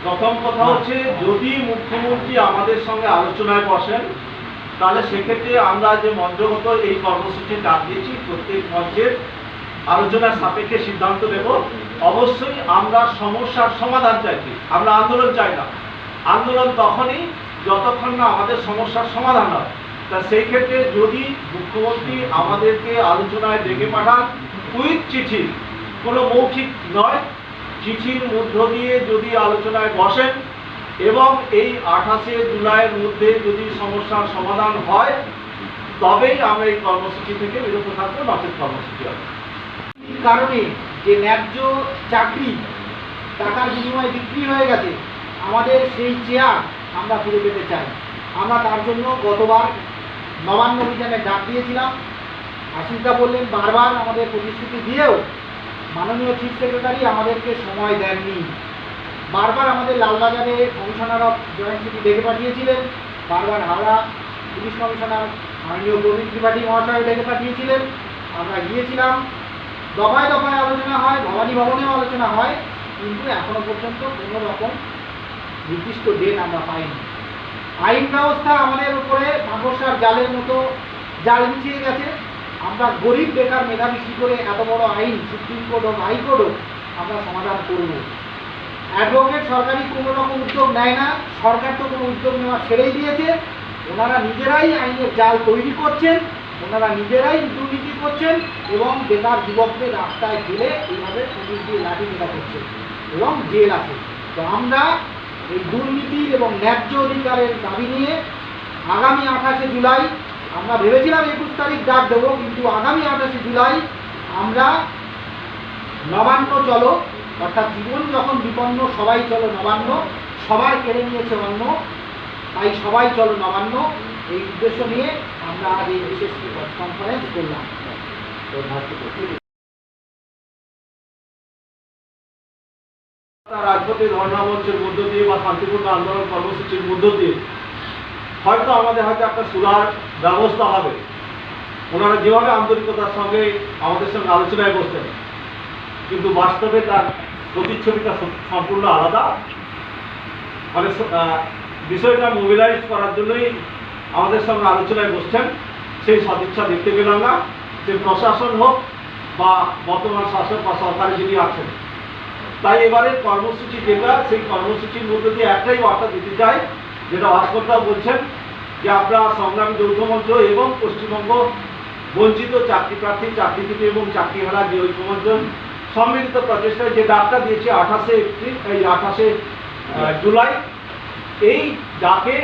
প্রথম কথা হচ্ছে, যদি মুখ্যমন্ত্রী আমাদের সঙ্গে আলোচনায় বসেন তাহলে সেক্ষেত্রে আমরা যে মঞ্চগত এই কর্মসূচি ডাক দিয়েছি প্রত্যেক মঞ্চের আলোচনার সাপেক্ষে সিদ্ধান্ত নেব। অবশ্যই আমরা সমস্যার সমাধান চাইছি, আমরা আন্দোলন চাই না। আন্দোলন তখনই যতক্ষণ না আমাদের সমস্যার সমাধান হয়। তা সেই ক্ষেত্রে যদি মুখ্যমন্ত্রী আমাদেরকে আলোচনায় ডেকে পাঠান উইথ চিঠি, কোনো মৌখিক নয়, চিঠির মধ্য দিয়ে যদি আলোচনায় বসেন এবং এই 28শে জুলাইয়ের মধ্যে যদি সমস্যার সমাধান হয় তবেই আমরা এই কর্মসূচি থেকে বিরত থাকবো, নচেত কর্মসূচি হবে। কারণে যে ন্যায্য চাকরি টাকার বিনিময়ে বিক্রি হয়ে গেছে, আমাদের সেই চেয়ার আমরা ফিরে পেতে চাই। আমরা তার জন্য গতবার নবান্ন অভিযানে ডাক দিয়েছিলাম। আশিসদা বললেন বারবার আমাদের প্রতিশ্রুতি দিয়েও মাননীয় চিফ সেক্রেটারি আমাদেরকে সময় দেননি। বারবার আমাদের লালবাজারে কমিশনার অফ জয়েন্ট সিটি ডেকে পাঠিয়েছিলেন, বারবার হাওড়া পুলিশ কমিশনার মাননীয় প্রবীণ ত্রিপাঠী মহাশয় ডেকে পাঠিয়েছিলেন। আমরা গিয়েছিলাম, দফায় দফায় আলোচনা হয়, ভবানী ভবনেও আলোচনা হয়, কিন্তু এখনো পর্যন্ত কোনো রকম নির্দিষ্ট ডেট আমরা পাইনি। আইন ব্যবস্থা আমাদের উপরে মাকড়সার জালের মতো জাল বিছিয়ে গেছে। আমরা গরিব বেকার মেধাবী কী করে এত বড় আইন সুপ্রিম কোর্ট ও হাইকোর্টও আমরা সমাধান করব। অ্যাডভোকেট সরকারি কোনো রকম উদ্যোগ নেয় না, সরকার তো কোনো উদ্যোগ নেওয়া ছেড়েই দিয়েছে। ওনারা নিজেরাই আইনের জাল তৈরি করছেন, ওনারা নিজেরাই দুর্নীতি করছেন এবং বেকার যুবকদের রাস্তায় ফেলে এইভাবে পুলিশ দিয়ে লাঠি মেলা করছেন এবং জেল আছে। তো আমরা এই দুর্নীতির এবং ন্যায্য অধিকারের দাবি নিয়ে আগামী 28শে জুলাই, আমরা ভেবেছিলাম 21 তারিখ ডাক দেবো, কিন্তু আগামী 28শে জুলাই আমরা নবান্ন চলো, অর্থাৎ জীবন যখন বিপন্ন সবাই চলো নবান্ন, সবার কেড়ে নিয়েছে অন্য, তাই সবাই চলো নবান্ন, এই উদ্দেশ্য নিয়ে আমরা আজ এই বিশেষ কনফারেন্স করলাম। রাজপথে ধর্ণা মঞ্চের মধ্য দিয়ে বা শান্তিপূর্ণ আন্দোলন কর্মসূচির মধ্য দিয়ে হয়তো আমাদের একটা সুরার ব্যবস্থা হবে। ওনারা যেভাবে আন্তরিকতার সঙ্গে আমাদের সঙ্গে আলোচনায় বসছেন, কিন্তু বাস্তবে তার প্রতিচ্ছবিটা সম্পূর্ণ আলাদা। মানে বিষয়টা মোবিলাইজ করার জন্যই আমাদের সঙ্গে আলোচনায় বসছেন, সেই সদিচ্ছা দেখতে পেলাম না। সে প্রশাসন হোক বা বর্তমান শাসক বা সরকারে যিনি আছেন, তাই এবারে কর্মসূচি যেটা, সেই কর্মসূচির মধ্যে দিয়ে একটাই বার্তা দিতে চাই, যেটা ভাস্করদা বলছেন যে আমরা সংগ্রামী যৌথ মঞ্চ এবং পশ্চিমবঙ্গ বঞ্চিত চাকরি প্রার্থী, চাকরিজীবী এবং চাকরিহারা যে ঐক্যমঞ্চ সম্মিলিত প্রচেষ্টায় যে ডাকটা দিয়েছে 28শে জুলাই, এই ডাকে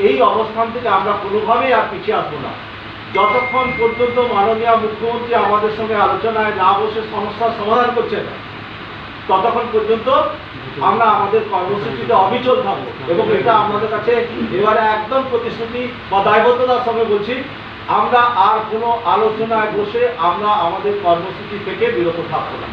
এই অবস্থান থেকে আমরা কোনোভাবেই আর পিছিয়ে আসবো না। যতক্ষণ পর্যন্ত মাননীয় মুখ্যমন্ত্রী আমাদের সঙ্গে আলোচনায় না বসে সমস্যার সমাধান করছেন, ততক্ষণ পর্যন্ত আমরা আমাদের কর্মসূচিতে অবিচল থাকবো। এবং এটা আমাদের কাছে এবারে একদম প্রতিশ্রুতি বা দায়বদ্ধতার সঙ্গে বলছি, আমরা আর কোনো আলোচনায় বসে আমরা আমাদের কর্মসূচি থেকে বিরত থাকবো না।